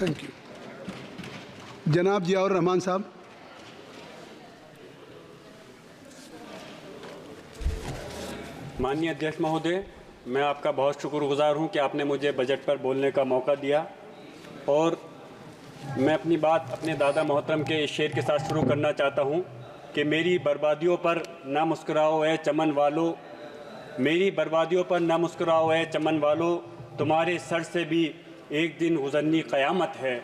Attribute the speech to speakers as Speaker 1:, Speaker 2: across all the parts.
Speaker 1: Thank you. जनाब जियाउर रहमान साहब।
Speaker 2: माननीय अध्यक्ष महोदय, मैं आपका बहुत शुक्रगुजार हूं कि आपने मुझे बजट पर बोलने का मौका दिया और मैं अपनी बात अपने दादा मोहतरम के इस शेर के साथ शुरू करना चाहता हूं कि मेरी बर्बादियों पर ना मुस्कुराओ ए चमन वालों, मेरी बर्बादियों पर ना मुस्कुराओ ए चमन वालों, तुम्हारे सर से भी एक दिन गुजरनी क़यामत है।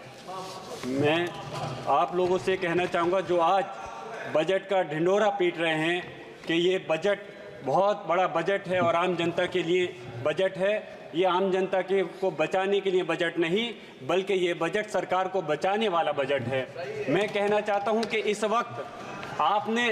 Speaker 2: मैं आप लोगों से कहना चाहूँगा जो आज बजट का ढिंढोरा पीट रहे हैं कि ये बजट बहुत बड़ा बजट है और आम जनता के लिए बजट है, ये आम जनता के को बचाने के लिए बजट नहीं बल्कि ये बजट सरकार को बचाने वाला बजट है। मैं कहना चाहता हूं कि इस वक्त आपने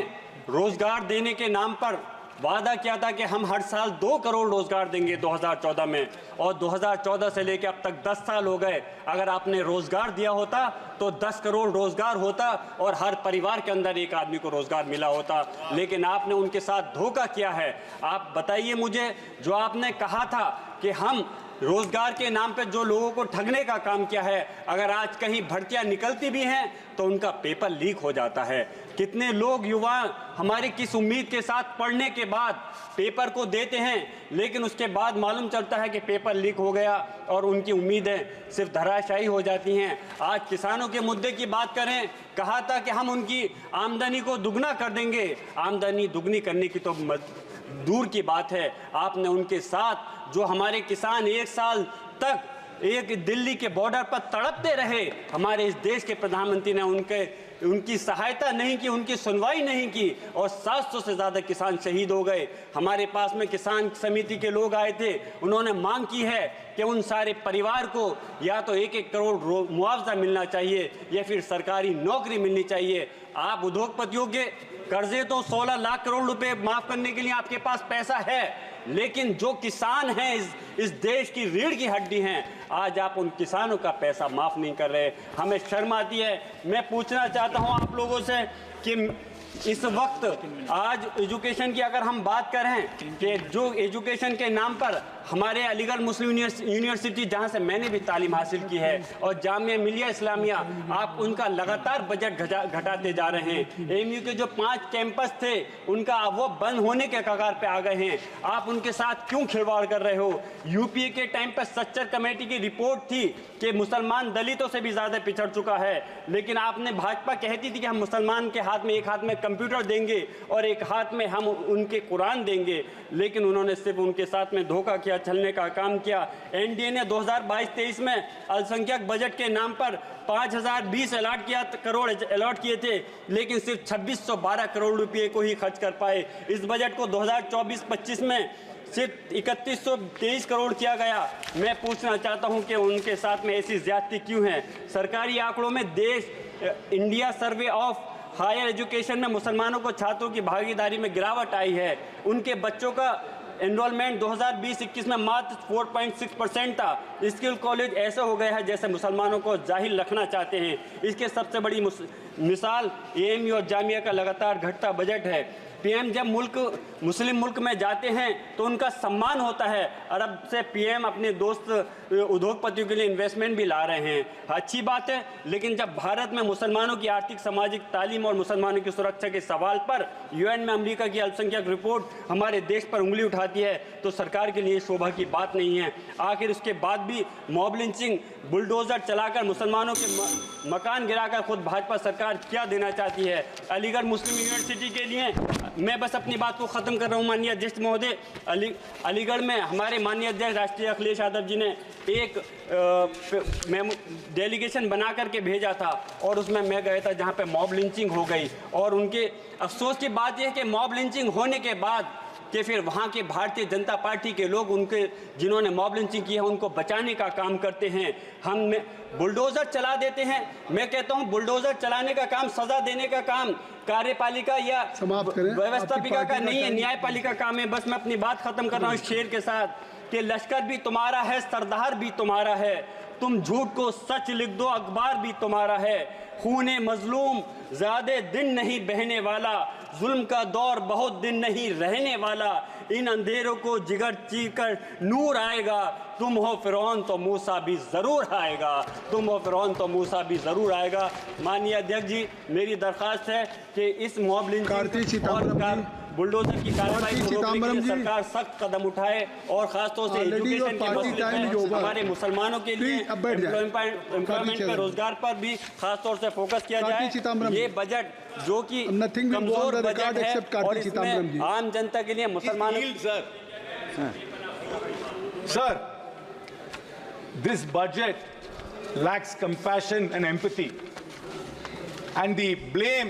Speaker 2: रोज़गार देने के नाम पर वादा किया था कि हम हर साल 2 करोड़ रोज़गार देंगे 2014 में, और 2014 से लेकर अब तक 10 साल हो गए। अगर आपने रोज़गार दिया होता तो 10 करोड़ रोज़गार होता और हर परिवार के अंदर एक आदमी को रोज़गार मिला होता, लेकिन आपने उनके साथ धोखा किया है। आप बताइए मुझे, जो आपने कहा था कि हम रोज़गार के नाम पे जो लोगों को ठगने का काम किया है, अगर आज कहीं भर्तियां निकलती भी हैं तो उनका पेपर लीक हो जाता है। कितने लोग युवा हमारे किस उम्मीद के साथ पढ़ने के बाद पेपर को देते हैं, लेकिन उसके बाद मालूम चलता है कि पेपर लीक हो गया और उनकी उम्मीदें सिर्फ धराशायी हो जाती हैं। आज किसानों के मुद्दे की बात करें, कहा था कि हम उनकी आमदनी को दुगना कर देंगे। आमदनी दुगनी करने की तो दूर की बात है, आपने उनके साथ जो हमारे किसान 1 साल तक एक दिल्ली के बॉर्डर पर तड़पते रहे, हमारे इस देश के प्रधानमंत्री ने उनकी सहायता नहीं की, उनकी सुनवाई नहीं की और 700 से ज़्यादा किसान शहीद हो गए। हमारे पास में किसान समिति के लोग आए थे, उन्होंने मांग की है कि उन सारे परिवार को या तो 1-1 करोड़ मुआवजा मिलना चाहिए या फिर सरकारी नौकरी मिलनी चाहिए। आप उद्योगपतियों के कर्जे तो 16 लाख करोड़ रुपए माफ़ करने के लिए आपके पास पैसा है, लेकिन जो किसान हैं इस देश की रीढ़ की हड्डी हैं, आज आप उन किसानों का पैसा माफ़ नहीं कर रहे। हमें शर्म आती है। मैं पूछना चाहता हूं आप लोगों से कि इस वक्त आज एजुकेशन की अगर हम बात करें कि जो एजुकेशन के नाम पर हमारे अलीगढ़ मुस्लिम यूनिवर्सिटी, जहां से मैंने भी तालीम हासिल की है, और जामिया मिलिया इस्लामिया, आप उनका लगातार बजट घटाते जा रहे हैं। एएमयू के जो 5 कैंपस थे उनका वो बंद होने के कगार पे आ गए हैं। आप उनके साथ क्यों खिलवाड़ कर रहे हो? यूपीए के टाइम पर सच्चर कमेटी की रिपोर्ट थी कि मुसलमान दलितों से भी ज़्यादा पिछड़ चुका है, लेकिन आपने भाजपा कहती थी कि हम मुसलमान के हाथ में एक हाथ में कंप्यूटर देंगे और एक हाथ में हम उनके कुरान देंगे, लेकिन उन्होंने सिर्फ उनके साथ में धोखा किया, छलने का काम किया। एनडीए ने 2022-23 में अल्पसंख्यक बजट के नाम पर 5020 करोड़ अलॉट किए थे, लेकिन सिर्फ 2612 करोड़ रुपए को ही खर्च कर पाए। इस बजट को 2024-25 में सिर्फ 3123 करोड़ किया गया। मैं पूछना चाहता हूं कि उनके साथ में ऐसी ज्यादती क्यों है? सरकारी आंकड़ों में India survey of higher education में मुसलमानों को छात्रों की भागीदारी में गिरावट आई है। उनके बच्चों का एनरोलमेंट 2020-21 में मात्र 4.6% था। स्किल कॉलेज ऐसे हो गया है जैसे मुसलमानों को जाहिल रखना चाहते हैं। इसके सबसे बड़ी मिसाल एएमयू और जामिया का लगातार घटता बजट है। पीएम जब मुस्लिम मुल्क में जाते हैं तो उनका सम्मान होता है। अरब से पीएम अपने दोस्त उद्योगपतियों के लिए इन्वेस्टमेंट भी ला रहे हैं, अच्छी बात है, लेकिन जब भारत में मुसलमानों की आर्थिक, सामाजिक, तालीम और मुसलमानों की सुरक्षा के सवाल पर यूएन में अमेरिका की अल्पसंख्यक रिपोर्ट हमारे देश पर उंगली उठाती है तो सरकार के लिए शोभा की बात नहीं है। आखिर उसके बाद भी मॉब लिंचिंग, बुलडोजर चलाकर मुसलमानों के मकान गिराकर खुद भाजपा सरकार क्या देना चाहती है? अलीगढ़ मुस्लिम यूनिवर्सिटी के लिए मैं बस अपनी बात को ख़त्म कर रहा हूँ। माननीय अध्यक्ष महोदय, अलीगढ़ में हमारे माननीय अध्यक्ष राष्ट्रीय अखिलेश यादव जी ने एक डेलीगेशन बना करके भेजा था और उसमें मैं गया था जहाँ पे मॉब लिंचिंग हो गई, और उनके अफसोस की बात यह है कि मॉब लिंचिंग होने के बाद कि फिर वहाँ के भारतीय जनता पार्टी के लोग उनके जिन्होंने मॉब लिंचिंग की है उनको बचाने का काम करते हैं। हम बुलडोज़र चला देते हैं। मैं कहता हूँ बुलडोज़र चलाने का काम, सज़ा देने का काम कार्यपालिका या व्यवस्थापिका का नहीं है, न्यायपालिका काम है। बस मैं अपनी बात ख़त्म कर रहा हूँ इस शेर के साथ कि लश्कर भी तुम्हारा है, सरदार भी तुम्हारा है, तुम झूठ को सच लिख दो, अखबार भी तुम्हारा है, खूने मजलूम ज़्यादा दिन नहीं बहने वाला, जुल्म का दौर बहुत दिन नहीं रहने वाला, इन अंधेरों को जिगर चीर कर नूर आएगा। तुम हो फिरौन तो मूसा भी जरूर आएगा, तुम हो फिरौन तो मूसा भी जरूर आएगा। माननीय अध्यक्ष जी, मेरी दरख्वास्त है कि इस मॉब
Speaker 1: कार्तिक
Speaker 2: लिंचिंग
Speaker 1: चिदम्बरम
Speaker 2: और
Speaker 1: जी,
Speaker 2: बुलडोजर की कार्रवाई
Speaker 1: कार्तिक
Speaker 2: को रोकने के
Speaker 1: चिदम्बरम
Speaker 2: लिए
Speaker 1: जी,
Speaker 2: सरकार सख्त कदम उठाए और खासतौर से
Speaker 1: Already
Speaker 2: एजुकेशन
Speaker 1: your
Speaker 2: के
Speaker 1: party
Speaker 2: मसले
Speaker 1: time is
Speaker 2: पर,
Speaker 1: over.
Speaker 2: हमारे मुसलमानों के लिए
Speaker 1: Please, अब बैठ जाए।
Speaker 2: एम्प्लॉयमेंट
Speaker 1: कार्तिक
Speaker 2: पर, रोजगार पर भी खासतौर से फोकस किया
Speaker 1: कार्तिक
Speaker 2: जाए।
Speaker 1: चिदम्बरम
Speaker 2: ये
Speaker 1: जी।
Speaker 2: बजट जो कि
Speaker 1: Nothing will go on
Speaker 2: कमजोर
Speaker 1: the
Speaker 2: बजट
Speaker 1: record
Speaker 2: है
Speaker 1: except कार्तिक
Speaker 2: और
Speaker 1: चिदम्बरम जी।
Speaker 2: इसमें आम जनता के लिए मुसलमानों
Speaker 3: Sir, this budget lacks compassion and empathy. And the blame